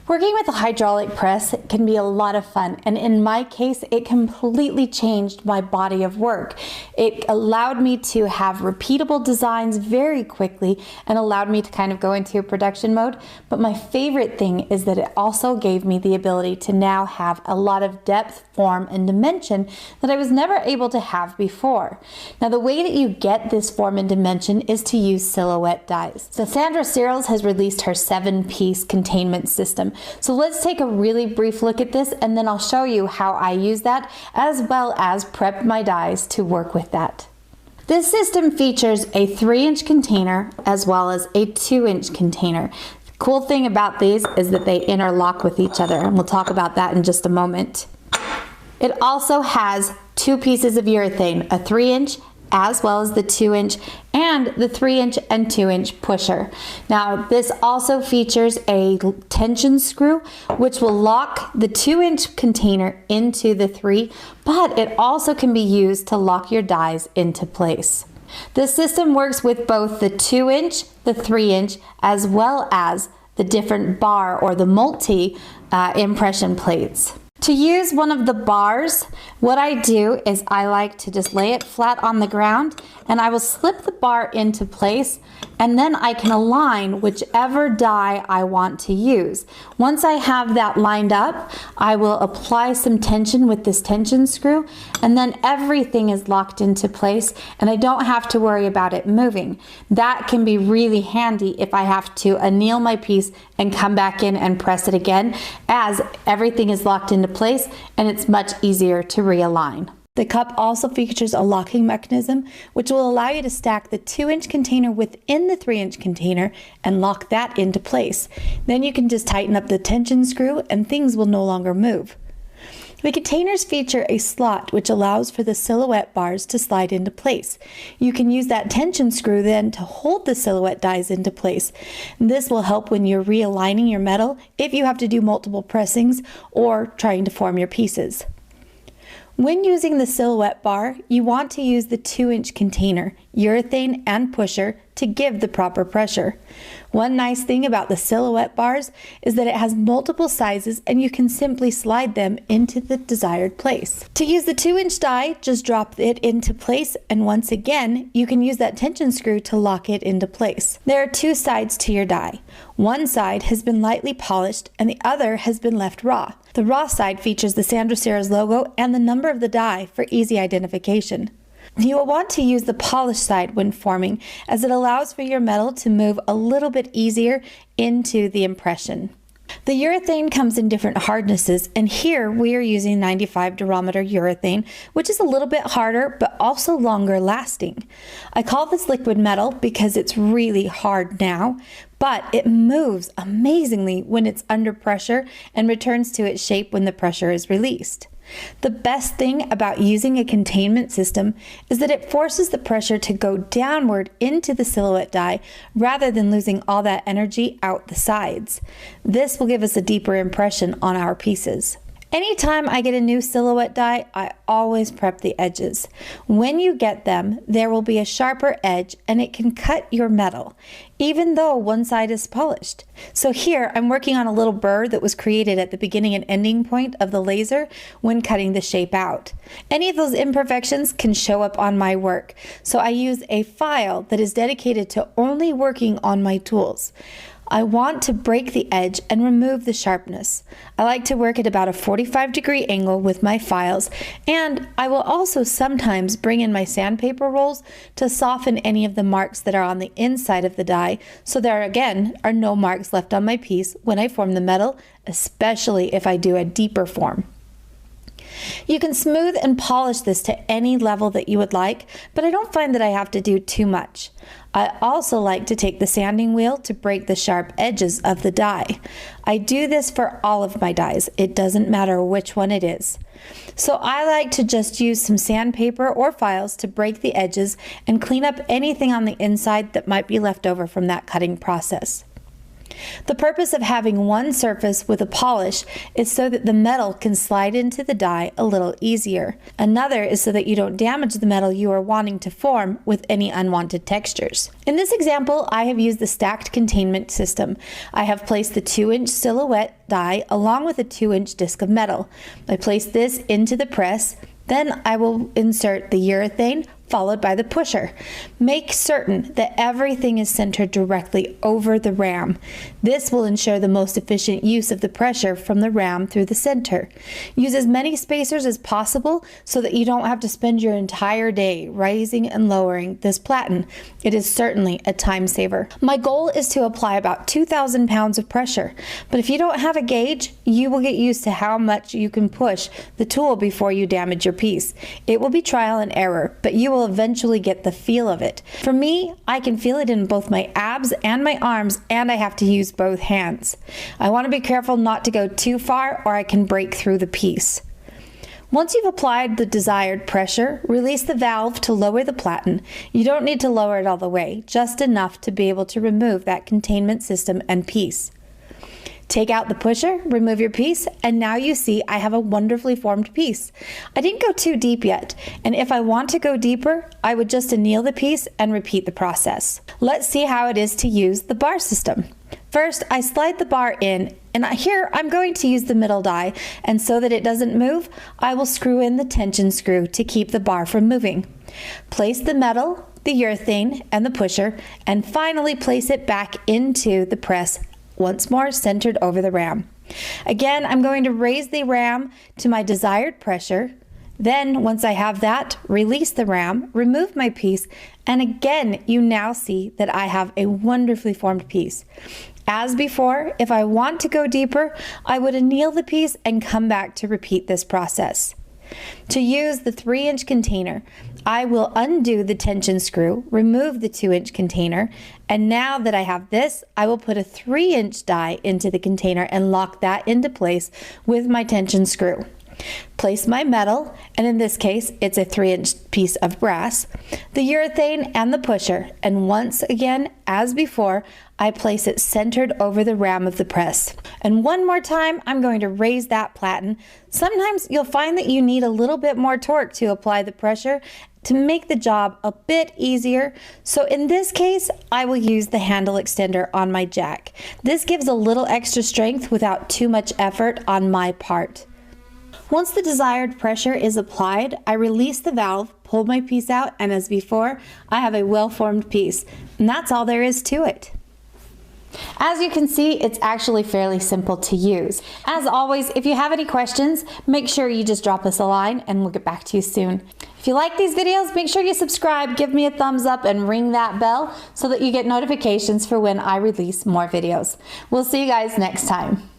Working with a hydraulic press can be a lot of fun, and in my case, it completely changed my body of work. It allowed me to have repeatable designs very quickly and allowed me to kind of go into a production mode. But my favorite thing is that it also gave me the ability to now have a lot of depth, form, and dimension that I was never able to have before. Now, the way that you get this form and dimension is to use silhouette dies. So Sandra Searles has released her 7-piece containment system. So let's take a really brief look at this, and then I'll show you how I use that as well as prep my dies to work with that. This system features a 3-inch container as well as a 2-inch container. The cool thing about these is that they interlock with each other, and we'll talk about that in just a moment. It also has 2 pieces of urethane, a 3-inch as well as the 2-inch and the 3-inch and 2-inch pusher. Now, this also features a tension screw which will lock the 2-inch container into the 3, but it also can be used to lock your dies into place. This system works with both the 2-inch, the 3-inch, as well as the different bar or the multi impression plates. To use one of the bars, what I do is I like to just lay it flat on the ground, and I will slip the bar into place, and then I can align whichever die I want to use. Once I have that lined up, I will apply some tension with this tension screw, and then everything is locked into place, and I don't have to worry about it moving. That can be really handy if I have to anneal my piece and come back in and press it again, as everything is locked into place and it's much easier to realign. The cup also features a locking mechanism which will allow you to stack the 2-inch container within the 3-inch container and lock that into place. Then you can just tighten up the tension screw and things will no longer move. The containers feature a slot which allows for the silhouette bars to slide into place. You can use that tension screw then to hold the silhouette dies into place. This will help when you're realigning your metal if you have to do multiple pressings or trying to form your pieces. When using the silhouette bar, you want to use the 2-inch container, urethane, and pusher to give the proper pressure. One nice thing about the silhouette bars is that it has multiple sizes and you can simply slide them into the desired place. To use the 2-inch die, just drop it into place, and once again, you can use that tension screw to lock it into place. There are 2 sides to your die. One side has been lightly polished and the other has been left raw. The raw side features the Sandra Searles logo and the number of the die for easy identification. You will want to use the polished side when forming, as it allows for your metal to move a little bit easier into the impression. The urethane comes in different hardnesses, and here we are using 95 durometer urethane, which is a little bit harder but also longer lasting. I call this liquid metal because it's really hard now, but it moves amazingly when it's under pressure and returns to its shape when the pressure is released. The best thing about using a containment system is that it forces the pressure to go downward into the silhouette die rather than losing all that energy out the sides. This will give us a deeper impression on our pieces. Anytime I get a new silhouette die, I always prep the edges. When you get them, there will be a sharper edge and it can cut your metal, even though one side is polished. So here I'm working on a little burr that was created at the beginning and ending point of the laser when cutting the shape out. Any of those imperfections can show up on my work, so I use a file that is dedicated to only working on my tools. I want to break the edge and remove the sharpness. I like to work at about a 45-degree angle with my files, and I will also sometimes bring in my sandpaper rolls to soften any of the marks that are on the inside of the die, so there again are no marks left on my piece when I form the metal, especially if I do a deeper form. You can smooth and polish this to any level that you would like, but I don't find that I have to do too much. I also like to take the sanding wheel to break the sharp edges of the die. I do this for all of my dies. It doesn't matter which one it is. So I like to just use some sandpaper or files to break the edges and clean up anything on the inside that might be left over from that cutting process. The purpose of having one surface with a polish is so that the metal can slide into the die a little easier. Another is so that you don't damage the metal you are wanting to form with any unwanted textures. In this example, I have used the stacked containment system. I have placed the 2-inch silhouette die along with a 2-inch disc of metal. I place this into the press, then I will insert the urethane followed by the pusher. Make certain that everything is centered directly over the ram. This will ensure the most efficient use of the pressure from the ram through the center. Use as many spacers as possible so that you don't have to spend your entire day raising and lowering this platen. It is certainly a time saver. My goal is to apply about 2,000 pounds of pressure, but if you don't have a gauge, you will get used to how much you can push the tool before you damage your piece. It will be trial and error, but you will eventually get the feel of it. For me, I can feel it in both my abs and my arms, and I have to use both hands. I want to be careful not to go too far or I can break through the piece. Once you've applied the desired pressure, release the valve to lower the platen. You don't need to lower it all the way, just enough to be able to remove that containment system and piece. Take out the pusher, remove your piece, and now you see I have a wonderfully formed piece. I didn't go too deep yet, and if I want to go deeper, I would just anneal the piece and repeat the process. Let's see how it is to use the bar system. First, I slide the bar in, and here I'm going to use the middle die, and so that it doesn't move, I will screw in the tension screw to keep the bar from moving. Place the metal, the urethane, and the pusher, and finally place it back into the press, once more centered over the ram. Again, I'm going to raise the ram to my desired pressure. Then, once I have that, release the ram, remove my piece, and again, you now see that I have a wonderfully formed piece. As before, if I want to go deeper, I would anneal the piece and come back to repeat this process. To use the 3-inch container, I will undo the tension screw, remove the 2-inch container, and now that I have this, I will put a 3-inch die into the container and lock that into place with my tension screw. Place my metal, and in this case, it's a 3-inch piece of brass, the urethane and the pusher, and once again, as before, I place it centered over the ram of the press. And one more time, I'm going to raise that platen. Sometimes you'll find that you need a little bit more torque to apply the pressure to make the job a bit easier. So in this case, I will use the handle extender on my jack. This gives a little extra strength without too much effort on my part. Once the desired pressure is applied, I release the valve, pull my piece out, and as before, I have a well-formed piece. And that's all there is to it. As you can see, it's actually fairly simple to use. As always, if you have any questions, make sure you just drop us a line and we'll get back to you soon. If you like these videos, make sure you subscribe, give me a thumbs up, and ring that bell so that you get notifications for when I release more videos. We'll see you guys next time.